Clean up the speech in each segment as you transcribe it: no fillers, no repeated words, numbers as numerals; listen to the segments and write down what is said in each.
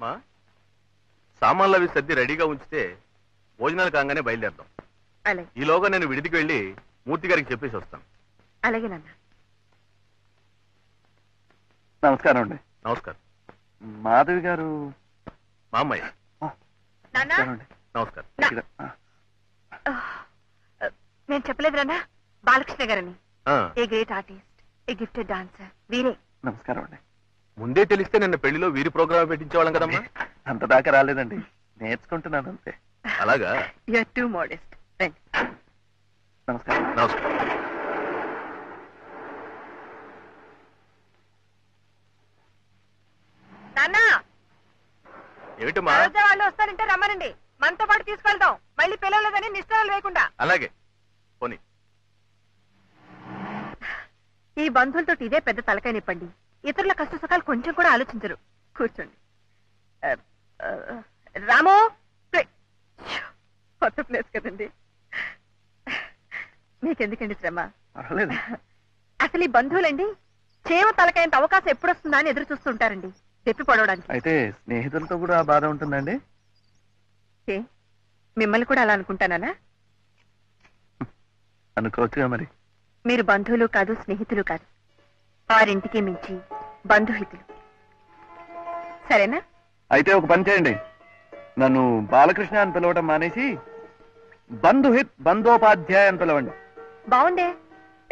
మా సామాన్లు అవి సర్ది రెడీగా ఉంచితే భోజనాలు కాగానే బయలుదేరదాం. అలాగే. ఈలోగా నేను విడిదికి వెళ్ళి మూర్తి గారికి చెప్పేసి వస్తాను. అలాగే నాన్న. నమస్కారం అండి. నమస్కారం. మాధవి గారు మా అమ్మాయి. నమస్కారం. నేను చెప్పలేదు నాన్న, బాలకృష్ణ గారని. A great artist, A gifted dancer వీరే. నమస్కారం అండి. ముందే తెలిస్తే నిన్న పెళ్లిలో వీరి ప్రోగ్రామ్ పెట్టించేవాళ్ళం కదమ్మా. అంత దాకా రాలేదండి, నేర్చుకుంటున్నాను అంతే. అలాగా? You are too modest. నమస్కారం. నమస్కారం. నాన్నా, ఏమిటమ్మా? వాళ్ళు వస్తారంటే రమ్మనండి, మనతో పాటు తీసుకెళ్తాం. మళ్ళీ పిల్లలేదని నిష్ఠాలు లేకుండా. అలాగే పోనీ. ఈ బంధువులతో ఇదే పెద్ద తలకాయ నిప్పండి. ఇతరుల కష్ట సుఖాలు కొంచెం కూడా ఆలోచించరు. కూర్చోండి. రాము, కొత్త ప్లేస్ కదండి, మీకెందుకండి శ్రమ? అసలు ఈ బంధువులండి చేవ తలకాయంత అవకాశం ఎప్పుడు వస్తుందా అని ఎదురు చూస్తుంటారండి తెప్పి పడవడానికి. అయితే స్నేహితులతో కూడా బాధ ఉంటుందండి? మిమ్మల్ని కూడా అలా అనుకుంటానా? అనుకోవచ్చుగా మరి. మీరు బంధువులు కాదు, స్నేహితులు కాదు, వారింటికి మించి బంధుహితులు. సరేనా? అయితే ఒక పని చేయండి, నన్ను బాలకృష్ణ అని పిలవటం మానేసి బంధుహిత్ బంధోపాధ్యాయ అని పిలవండి. బాగుండే.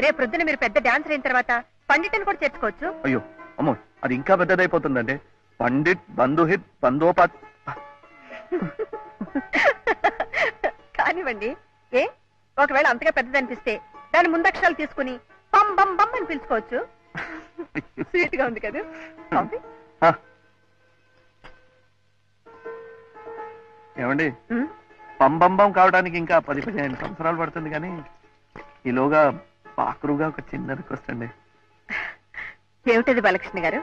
రేపు ప్రొద్దున మీరు పెద్ద డాన్సర్ అయిన తర్వాత పండిట్ని కూడా చేర్చుకోవచ్చు. అయ్యో అమ్మో, అది ఇంకా పెద్దదైపోతుందండి. పండిట్ బంధుహిత్ బంధోపాధ్యాయ కానివ్వండి. ఒకవేళ అంతగా పెద్దదనిపిస్తే దాని ముందక్షరాలు తీసుకుని బం బం బం అని పిలుచుకోవచ్చు. స్వీట్ గా ఉంది కదా. ఏమండి, పంబంబం కావడానికి ఇంకా 10-15 సంవత్సరాలు పడుతుంది, కానీ ఈలోగా పాకురుగా ఒక చిన్న రిక్వెస్ట్ అండి. ఏమిటది బాలకృష్ణ గారు?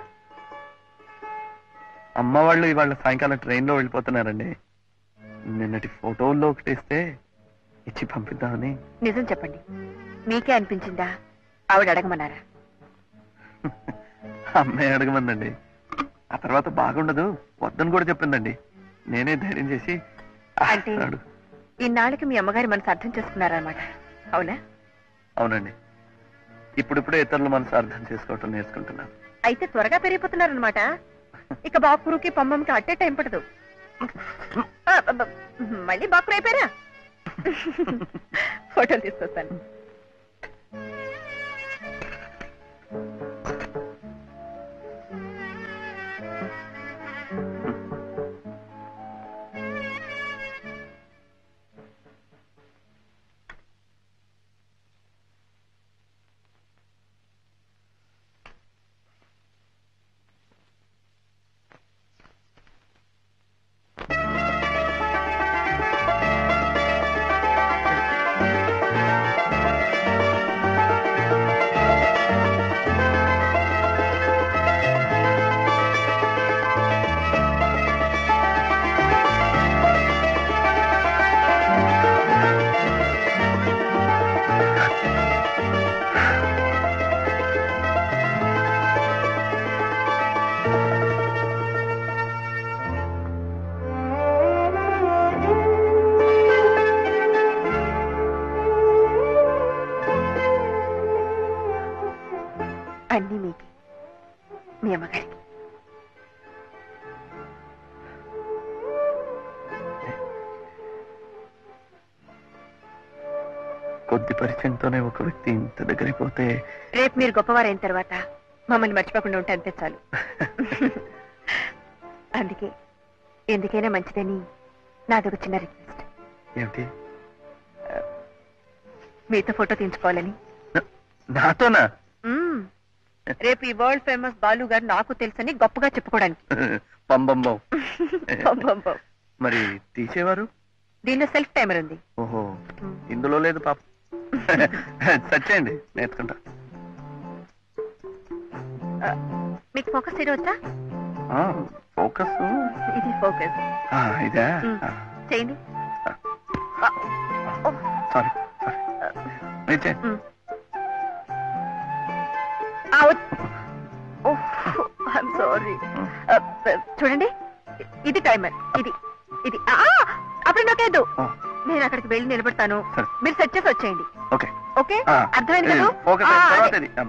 అమ్మ వాళ్ళు ఇవాళ సాయంకాలం ట్రైన్ లో వెళ్ళిపోతున్నారండి. నిన్నటి ఫోటోల్లో ఒకటి ఇస్తే ఇచ్చి పంపిద్దామని. నిజం చెప్పండి, మీకే అనిపించిందా ఆవిడ అడగమన్నారా? అమ్మాయి అడగమందండి. ఆ తర్వాత బాగుండదు వద్దని కూడా చెప్పిందండి. నేనే ధైర్యం చేసి. అంటే ఇన్నాళ్ళకి మీ అమ్మగారి మనసు అర్థం చేసుకున్నారన్నమాట, అవునా? అవునండి, ఇప్పుడిప్పుడే ఇతరుల మనసు అర్థం చేసుకోవటం నేర్చుకుంటున్నాను. అయితే త్వరగా పెరిగిపోతున్నారనమాట. ఇక బాకురుకి పంబంకి అట్టే టైం పడదు. మళ్ళీ బాకురు అయిపోయారా? ఫోటోలు తీసుకొస్తాను. అన్నీ మీకే, మీ అమ్మగారికి. కొద్ది పరిచయంతోనే ఒక వ్యక్తి ఇంత దగ్గరైపోతే. రేపు మీరు గొప్పవారైన తర్వాత మమ్మల్ని మర్చిపోకుండా ఉంటే అంతే చాలు. అందుకే ఎందుకైనా మంచిదని నాదొక చిన్న రిక్వెస్ట్. ఏమిటి? మీతో ఫోటో తీయించుకోవాలని. నాతోనా? రేపు ఈ వరల్డ్ ఫేమస్ బాలు గారు నాకు తెలుసని గొప్పగా చెప్పుకోవడానికి. పంబంబం. పంబంబం. మరి తీసేవారు? దీనిలో సెల్ఫ్ టైమర్ ఉంది. ఓహో, ఇందులో లేదు పాప. సచ్చేయండి, నేర్చుకుంటా. మీకు ఫోకస్ చేయవచ్చా? ఫోకస్ ఇది ఫోకస్. ఇదా? చేయండి. Sorry sorry. చూడండి, ఇది టైమర్. ఇది ఇది అప్పుడు నొక్కేద్దు. నేను అక్కడికి వెళ్ళి నిలబడతాను, మీరు సెట్ చేసి వచ్చేయండి. ఓకే ఓకే, అర్థమైంది కదా?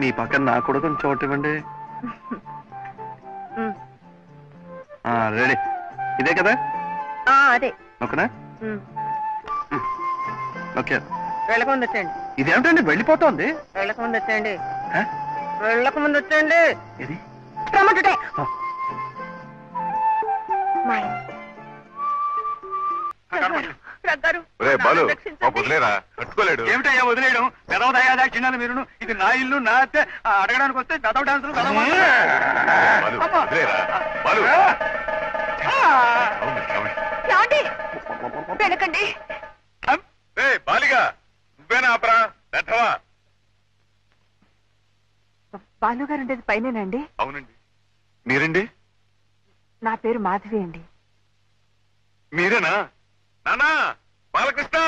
మీ పక్కన నా కూడా కొంచెం చోటు ఇవ్వండి. రెడీ. ఇదే కదా? అదే. ఓకేనా? ఓకే. వెళ్ళకముందు వచ్చేయండి. ఇదేమిటండి వెళ్ళిపోతుంది? వెళ్ళకముందు వచ్చేయండి. వెళ్ళకముందు వచ్చేయండి. ఇది రమ్మంటుంటే కట్టుకోలేడు. ఏమిటయ్యా వదిలేయడం? పెదవ దయాదాక్షిణ్యాలు మీరును. ఇది నా ఇల్లు, నా అత్తే. అడగడానికి వస్తే పెదవ డాన్సులు వెనకండి. బాలిగా నువ్వేనా ఆపరా? పెట్టవా? బాలు గారు ఉండేది పైనేనండి? అవునండి. మీరండి? నా పేరు మాధవి అండి. మీరేనా? నానా బాలకృష్ణ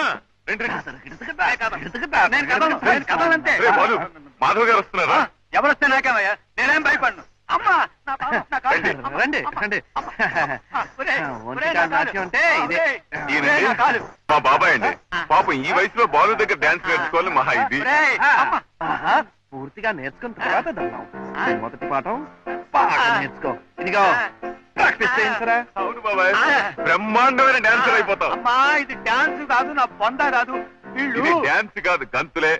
మాధవ్ గారు వస్తున్నారా? ఎవరొస్తే నాకేమయ్యా, నేనేం భయపడను. అమ్మా రండి రండి. మా బాబాయ్ అండి. పాపం ఈ వయసులో బాలు దగ్గర డాన్స్ నేర్చుకోవాలి. మహా ఇది పూర్తిగా నేర్చుకున్న తర్వాత మొదటి పాఠం బాగా నేర్చుకో. ఇదిగో ప్రాక్టీస్ చేయించరా? అవును బాబాయ్, బ్రహ్మాండమైన డాన్సర్ అయిపోతావు. అమ్మా ఇది డాన్స్ కాదు, నా పొంద కాదు. ఇది డాన్స్ కాదు, గంతులే.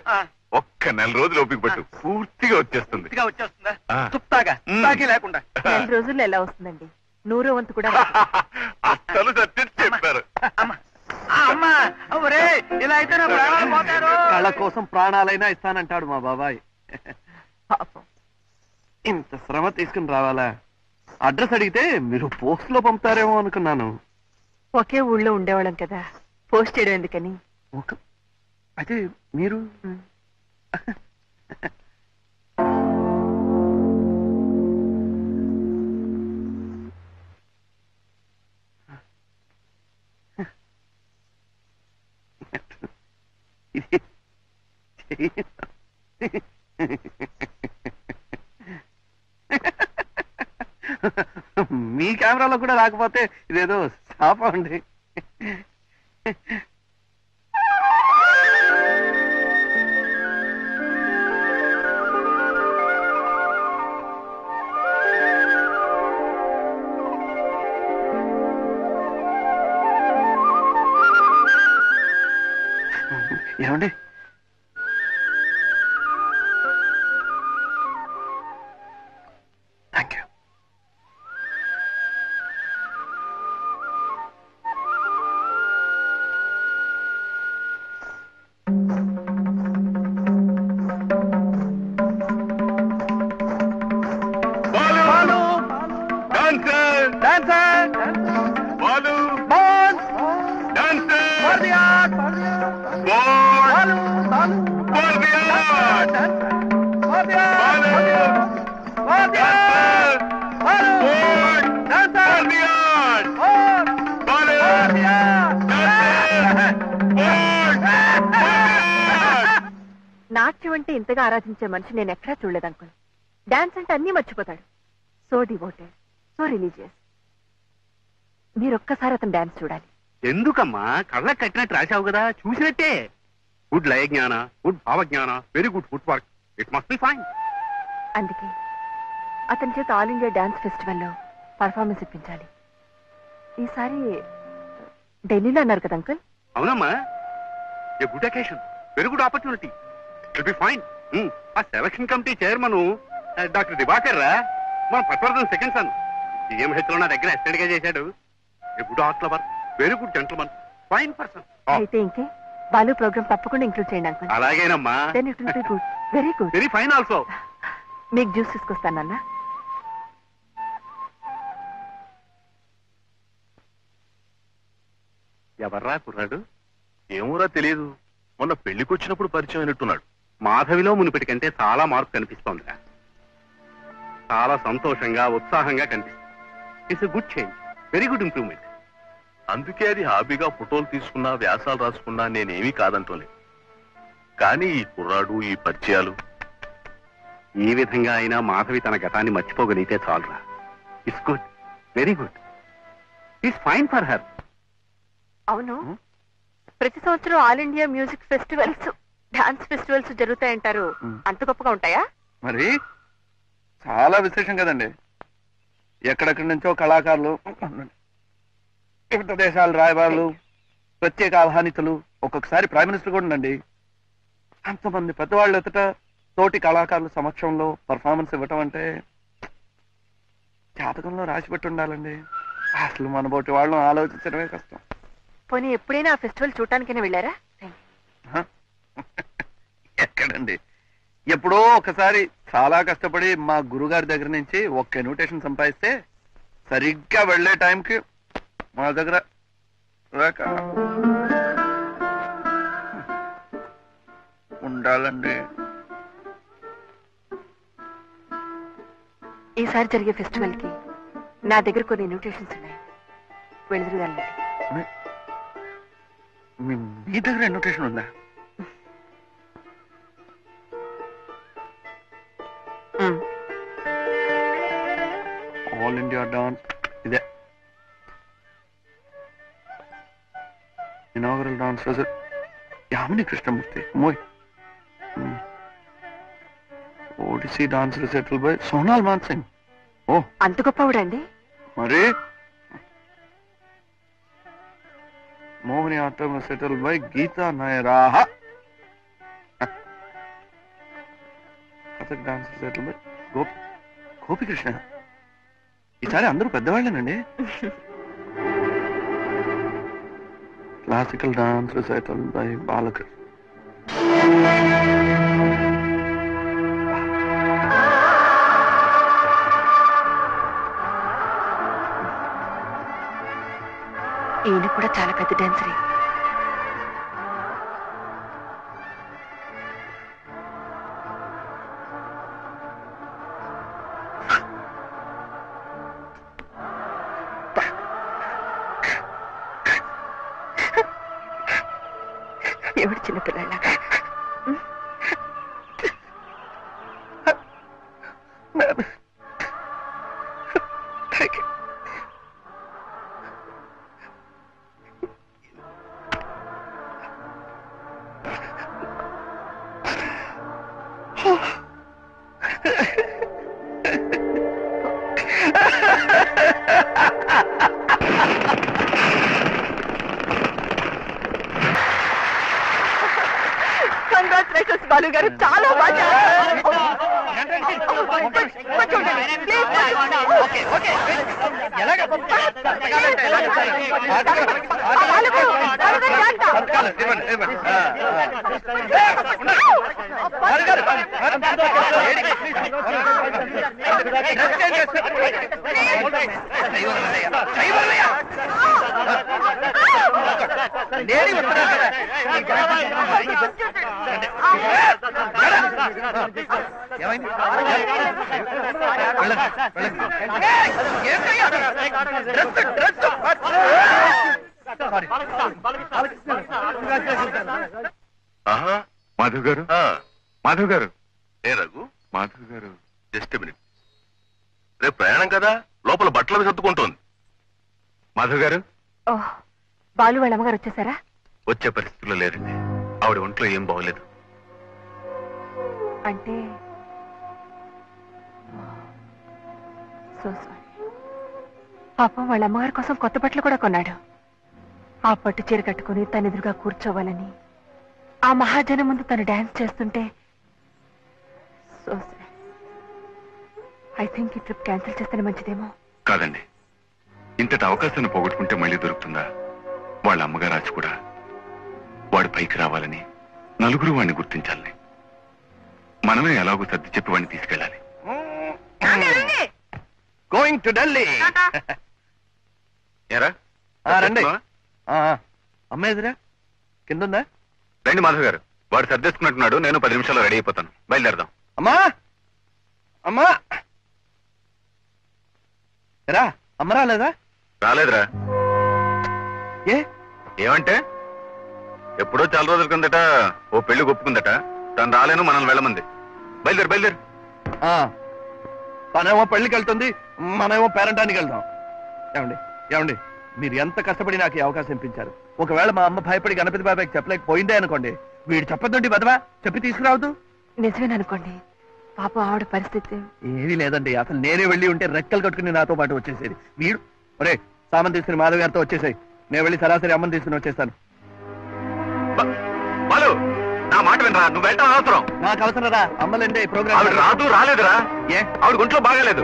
ఒక్క నెల రోజులు ఓపిక పట్టు, పూర్తిగా వచ్చేస్తుంది. వచ్చేస్తుందా? చుట్టాగా లేకుండా 2 రోజుల్లో ఎలా వస్తుందండి? 100వ వంతు కూడా. అసలు సత్యం చెప్పారు. అమ్మా ఇలా అయితే నా ప్రాణాలు పోతారు. కళ కోసం ప్రాణాలైనా ఇస్తానంటాడు మా బాబాయ్. ఇంత శ్రమ తీసుకుని రావాలా? అడ్రస్ అడిగితే మీరు పోస్ట్ లో పంపుతారేమో అనుకున్నాను. ఒకే ఊళ్ళో ఉండేవాళ్ళం కదా, పోస్ట్ చేయడం ఎందుకని. అయితే మీరు మీ కెమెరాలో కూడా రాకపోతే ఇదేదో శాపం అండి. ఏమండి థ్యాంక్ యూ. నాట్యం అంటే ఇంతగా ఆరాధించే మనిషి నేను ఎక్కడా చూడలేదు అంకుల్. డాన్స్ అంటే అన్నీ మర్చిపోతాడు. So devoted, so religious. మీరొక్కసారి అతను డాన్స్ చూడాలి. ఎందుకమ్మా? కళ్ళకి కట్టినట్టు రాశావు కదా, చూసినట్టే. గుడ్ లయ జ్ఞాన, గుడ్ భావజ్ఞాన, very good footwork. It must be fine. అందుకే అతని చేత ఆల్ ఇండియా డాన్స్ ఫెస్టివల్లో పర్ఫార్మెన్స్ ఇప్పించాలి. ఈసారి ఢిల్లీలో అన్నారు కదా అంకుల్? అవునమ్మా, a good occasion, very good opportunity. It will be fine. ఆ selection committee chairman doctor Diwakar Rao, మన పట్వర్ధన్ సెకండ్ సన్. సిఎంహెచ్ లో నా దగ్గర అసిస్టెంట్ గా చేశాడు. A good art lover, very good gentleman, fine person. అయితే ఇంకే బాలు ప్రోగ్రామ్ తప్పకుండా ఇంక్లూడ్ చేయండి అంకుల్. అలాగేనమ్మా. Then it will be good, very good, very fine also. మీకు జ్యూస్ తీసుకొస్తానన్నా. ఎవర్రా కుర్రాడు? ఏమోరా తెలియదు, మొన్న పెళ్లికి వచ్చినప్పుడు పరిచయం అయినట్టున్నాడు. మాధవిలో మునిపటి కంటే చాలా మార్పు కనిపిస్తోందిరా. చాలా సంతోషంగా, ఉత్సాహంగా కనిపిస్తుంది. It's a good change, very good improvement. అందుకే అది హాబీగా ఫోటోలు తీసుకున్నా, వ్యాసాలు రాసుకున్నా నేనేమీ కాదంటోలే. కానీ ఈ కుర్రాడు, ఈ పరిచయాలు ఈ విధంగా అయినా మాధవి తన గతాన్ని మర్చిపోగలిగితే చాలురా. It's good, very good. It's fine for her. అవును, ప్రతి సంవత్సరం all India music festivals, dance festivals జరుగుతాయంటారు. అంత గొప్పగా ఉంటాయా? మరి చాలా విశేషం కదండి. ఎక్కడెక్కడి నుంచో కళాకారులు, వివిధ దేశాల రాయబారులు, ప్రత్యేక ఆహ్వానితులు, ఒక్కొక్కసారి ప్రైమ్ మినిస్టర్ కూడా ఉండండి. అంతమంది పెద్దవాళ్ళు ఎదుట తోటి కళాకారుల సమక్షంలో పర్ఫార్మెన్స్ ఇవ్వటం అంటే జాతకంలో రాసిపెట్టి ఉండాలండి. అసలు మన బోటి వాళ్ళని ఆలోచించడమే కష్టం. పోనీ ఎప్పుడైనా ఆ ఫెస్టివల్ చూడటానికైనా వెళ్ళారా? ఎక్కడండి, ఎప్పుడో ఒకసారి చాలా కష్టపడి మా గురుగారి దగ్గర నుంచి ఒక్క ఇన్విటేషన్ సంపాదిస్తే సరిగ్గా వెళ్లే టైంకి మా దగ్గర ఉండాలండి. ఈసారి జరిగే ఫెస్టివల్ కి నా దగ్గర కొన్ని ఇన్విటేషన్స్ ఉన్నాయి, వెళ్తురుగాలండి. మీ దగ్గర ఇన్విటేషన్ ఉందా? ఆల్ ఇండియా డాన్స్, ఇదే inaugural dance result, Yamini Krishnamurthy. మోయ్ Odissi dance recital by Sonal Mansingh. ఓ, అంత గొప్పవాడండి? మరి మోహిని ఆటం రిసైటల్ బై గీతా నాయరాహ. Kathak dance recital by Gopikrishna. ఈసారి అందరూ పెద్దవాళ్ళేనండి. Classical dance recital by Balakrishna. ఈయన కూడా చాలా పెద్ద డాన్సరే. ఎవడు చిన్నపిల్లలాగా? కంగ్రాచులేషన్స్ బాలు గారు, చాలా బాగా. మాధవ్ గారు, మాధవ్ గారు. ఏ రఘు, మాధవ్ గారు, జస్ట్ మినిట్. రేపు ప్రయాణం కదా, లోపల బట్టలు సర్దుకుంటోంది. మాధవ్ గారు. ఓహ్, బాలు వాళ్ళ అమ్మగారు వచ్చేసారా? వచ్చే పరిస్థితుల్లో లేరండి. ఆవిడ ఒంట్లో ఏం బాగోలేదు. అంటే సో సారీ. పాపం వాళ్ళ అమ్మగారి కోసం కొత్త బట్టలు కూడా కొన్నాడు. ఆ పట్టు చీర కట్టుకుని తన ఎదురుగా కూర్చోవాలని, ఆ మహాజనం ముందు తను డాన్స్ చేస్తుంటే సో సారీ. ఐ థింక్ ఈ ట్రిప్ క్యాన్సిల్ చేస్తేనే మంచిదేమో. కాదండి, ఇంతటి అవకాశాన్ని పోగొట్టుకుంటే మళ్ళీ దొరుకుతుందా? వాళ్ళ అమ్మగారు ఆశ కూడా వాడు పైకి రావాలని, నలుగురు వాడిని గుర్తించాలని. మనమే ఎలాగో సర్ది చెప్పి వాడిని తీసుకెళ్ళాలి. Going to Delhi. ఏరా రండి. అమ్మేదిరా కింద ఉందా? రండి మాధవ్ గారు, వాడు సర్దేసుకున్నట్టున్నాడు. నేను 10 నిమిషాల్లో రెడీ అయిపోతాను. బయలుదేరదాం. అమ్మా, అమ్మా రా. అమ్మ రాలేదా? రాలేదురా. ఏ ఏమంటే ఎప్పుడో చాలా రోజుల కిందట ఓ పెళ్లి ఒప్పుకుందట. తను రాలేను, మనల్ని వెళ్ళమంది. బయలుదేరు బయలుదేరు. తనేమో పెళ్లికి వెళ్తుంది, మనమేమో పేరంటానికి వెళ్తాం. ఏమండి ఏమండి, మీరు ఎంత కష్టపడి నాకు ఈ అవకాశం ఇప్పించారు. ఒకవేళ మా అమ్మ భయపడి గణపతి బాబాయ్కి చెప్పలేకపోయిందే అనుకోండి, వీడు చెప్పొద్దండి బదవా, చెప్పి తీసుకురావద్దు. నిజమేననుకోండి, పాపం ఆవిడ పరిస్థితి. ఏమీ లేదండి, అసలు నేనే వెళ్ళి ఉంటే రెక్కలు కట్టుకుని నాతో పాటు వచ్చేసేది. వీడు ఒరే సామాన్ తీసుకుని మాధవ్ గారితో వచ్చేసాయి, నేను వెళ్ళి సరాసరి అమ్మని తీసుకుని వచ్చేస్తాను. బాలు, నా మాట వినరా, నువ్వు వెళ్ళటం అవసరం. నాకు అవసరం రా, అమ్మలంటే ప్రోగ్రామ్ ఆవిడ రాదు, రాలేదురా. ఏ ఆవిడ గుంట్లో బాగాలేదు.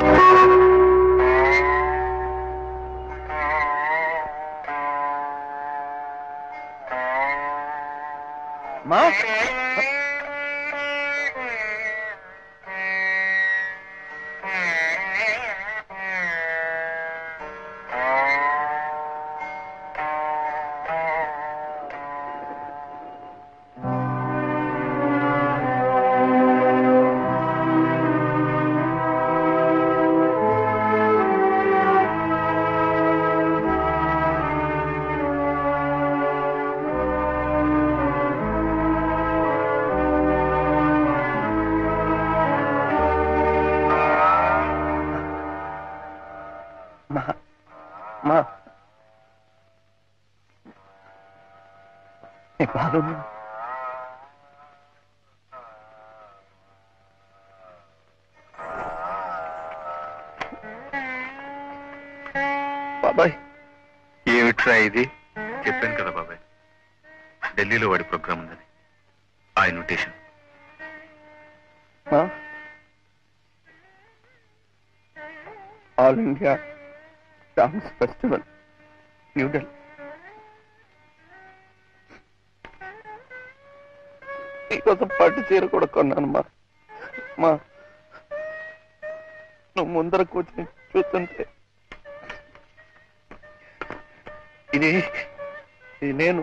మా బాబాయ్ ఏమిట్రా ఇది? చెప్పాను కదా బాబాయ్, ఢిల్లీలో వాడి ప్రోగ్రామ్ ఉందని. ఆ invitation all India dance festival, New Delhi. నీకోసం పట్టు చీర కూడా కొన్నాను మా నువ్వు ముందర కూర్చొని చూస్తుంటే ఇది నేను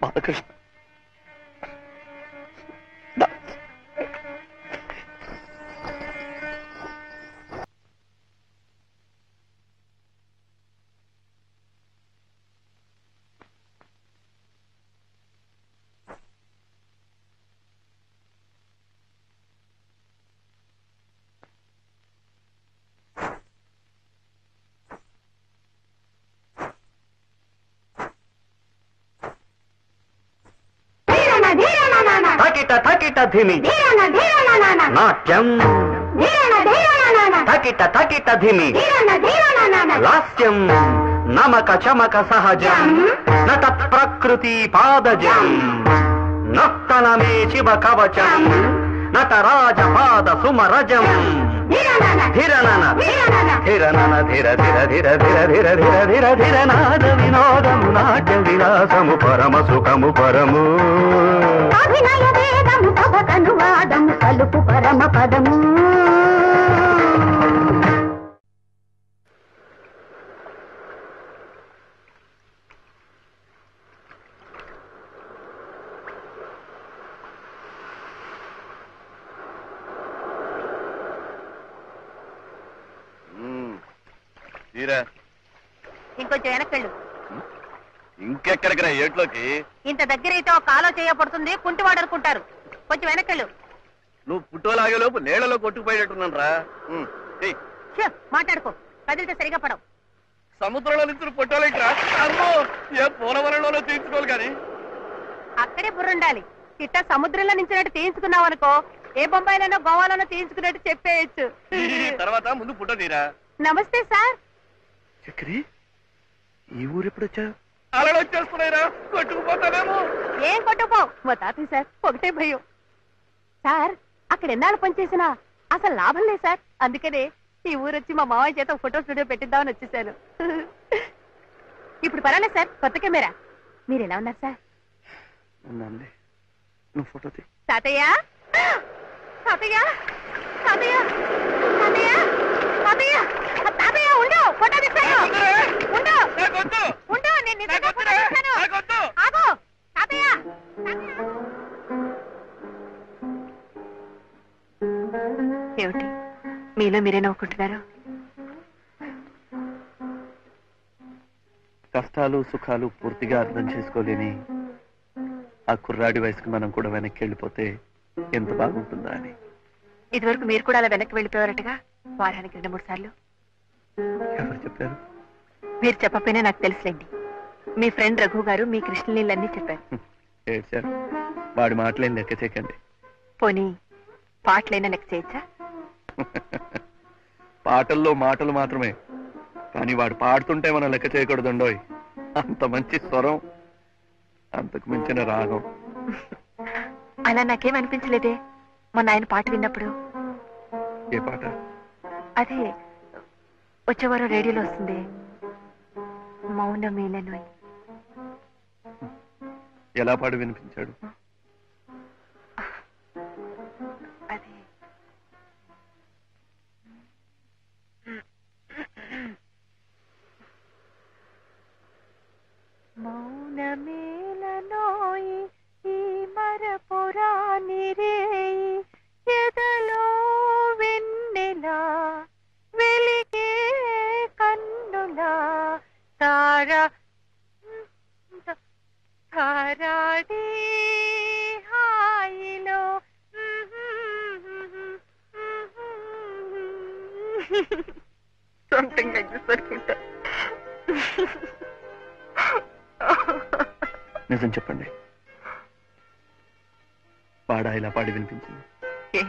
బాలకృష్ణ. థకిట ధిమి నాట్యం, థకిట ధిమి లాస్యం, నమక చమక సహజం, నట ప్రకృతి పాదజం, నర్తనమే శివ కవచం, నటరాజ పాద సుమరజం, ధిరనన ధిరనన ధిర ధిర ధిర ధిర ధిర ధిర ధిర ధిర నాద వినోదము నాట్య విలాసము పరమ సుఖము పరము, అభినయ వేదము కనువాదము కలుపు పరమ పదము. ఇంకొంచెం వెనక్కెళ్ళు. ఇంకెక్కడికి రా, ఏట్లోకి? ఇంత దగ్గరైతే ఒక కాలో చేయబడుతుంది, కుంటివాడు అనుకుంటారు. కొంచెం వెనక్కెళ్ళు. నువ్వు పుట్టోలాగే లోపు నీళ్లలో కొట్టుకుపోయేటట్టున్నాను రా. మాట్లాడుకో, కదిలితే సరిగా పడవు. సముద్రంలో నుంచి పుట్టోలేట్రా, అమ్మో ఏ పోలవరంలోనో తీర్చుకోవాలి కానీ. అక్కడే బుర్రుండాలి. ఇట్ట సముద్రంలో నుంచినట్టు తీయించుకున్నావు అనుకో, ఏ బొంబాయిలోనో గోవాలోనో తీయించుకున్నట్టు చెప్పేయచ్చు. తర్వాత ముందు పుట్ట తీరా. నమస్తే సార్. చక్రి, ఈ ఊరు ఎప్పుడు వచ్చా? అలలు వచ్చేస్తున్నాయిరా, కొట్టుకుపోతానేమో. ఏం కొట్టుపో, మా తాతయ్య సార్ ఒకటే భయం. సార్ అక్కడ ఎన్నాళ్ళు పనిచేసినా అసలు లాభం లేదు సార్. అందుకనే ఈ ఊరొచ్చి మా మావయ్య చేత ఫోటో స్టూడియో పెట్టిద్దామని వచ్చేసాను. ఇప్పుడు పర్వాలేదు సార్, కొత్త కెమెరా. మీరు ఎలా ఉన్నారు సార్? నువ్వు ఫోటో తీ. తాతయ్య తాతయ్య తాతయ్య తాతయ్య తాతయ్య తాతయ్య ఉండు, ఫోటో తీస్తాను. ఉండు ఉండు, నేను నిజంగా ఫోటో తీస్తాను. ఆగు తాతయ్య. ఏమిటి మీలో మీరే నవ్వుకుంటున్నారు? కష్టాలు సుఖాలు పూర్తిగా అర్థం చేసుకోలేని ఆ కుర్రాడి వయసుకి మనం కూడా వెనక్కి వెళ్ళిపోతే ఎంత బాగుంటుందా అని. ఇదివరకు మీరు కూడా అలా వెనక్కి వెళ్ళిపోయారటగా, వారానికి 2-3 సార్లు. ఎవరు చెప్పారు? మీరు చెప్పకపోయినా నాకు తెలుసులేండి. మీ ఫ్రెండ్ రఘు గారు మీ కృష్ణలీలన్నీ చెప్పారు. ఏడ్చారు. వాడి మాటలేం లెక్క చేయకండి. పోనీ పాటలైనా లెక్క చేయొచ్చా? పాటల్లో మాటలు మాత్రమే, కానీ వాడు పాడుతుంటే మనం లెక్క చేయకూడదుండోయ్. అంత మంచి స్వరం, అంతకు మించిన రాగం. అలా నాకేం అనిపించలేదే మొన్న ఆయన పాట విన్నప్పుడు. ఏ పాట? అదే వచ్చేవారం రేడియోలో వస్తుంది, మౌనమేలను. ఎలా పాడు వినిపించాడు? అదే మౌనమేలనోయి ఈ మరపురాని రేయి, ఎదలో వెన్నెలా వెలిగే కన్నులా తారా తారాడి హాయిలో. Something like this, అనుకుంటా. నిజం చెప్పండి, పాడా ఇలా పాడి వినిపించింది? ఏ,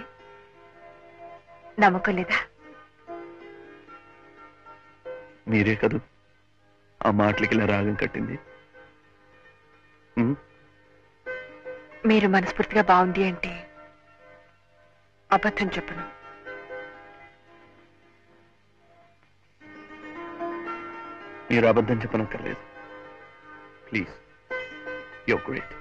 నమ్మకం లేదా? మీరే కదూ ఆ మాటలకి ఇలా రాగం కట్టింది. మీరు మనస్ఫూర్తిగా బాగుంది అంటే అబద్ధం చెప్పను. మీరు అబద్ధం చెప్పనక్కర్లేదు. Please, your great.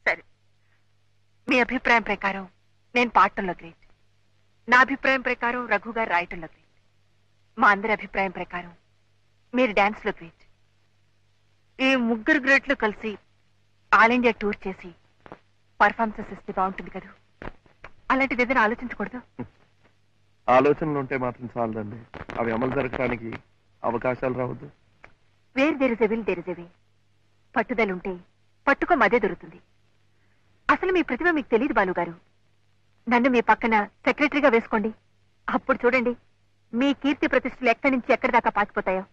సరే, మీ అభిప్రాయం ప్రకారం నేను పాడటంలో గ్రేట్, నా అభిప్రాయం ప్రకారం రఘు గారు రాయటంలో గ్రేట్, మా అందరి అభిప్రాయం ప్రకారం మీరు డాన్స్ లో గ్రేట్. ఈ ముగ్గురు గ్రేట్లు కలిసి ఆల్ ఇండియా టూర్ చేసి పర్ఫార్మెన్సెస్ ఇస్తే బాగుంటుంది కదా. అలాంటిది ఏదైనా ఆలోచించకూడదు? ఆలోచనలు ఉంటే మాత్రం చాలదండి, అవి అమలు జరగడానికి అవకాశాలు రావద్దు. Where there is a will there is a way. పట్టుదలుంటే పట్టుకోమదే దొరుకుతుంది. అసలు మీ ప్రతిభ మీకు తెలియదు బాలుగారు. నన్ను మీ పక్కన సెక్రటరీగా వేసుకోండి, అప్పుడు చూడండి మీ కీర్తి ప్రతిష్టలు ఎక్కడి నుంచి ఎక్కడి దాకా పాకిపోతాయో.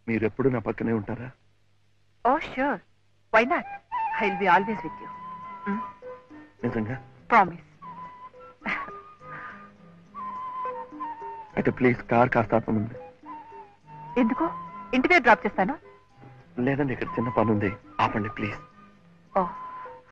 మీరెప్పుడు నా పక్కనే ఉంటారా? Oh sure, why not, I will be always with you. నిజంగా? ప్రామిస్. అయితే ప్లీజ్ కార్ కాస్త ఆపమంది. ఎందుకు? ఇంటి దగ్గర డ్రాప్ చేస్తాను. లేదండి, ఇక్కడ చిన్న పని ఉంది, ఆపండి ప్లీజ్. ఓహ్,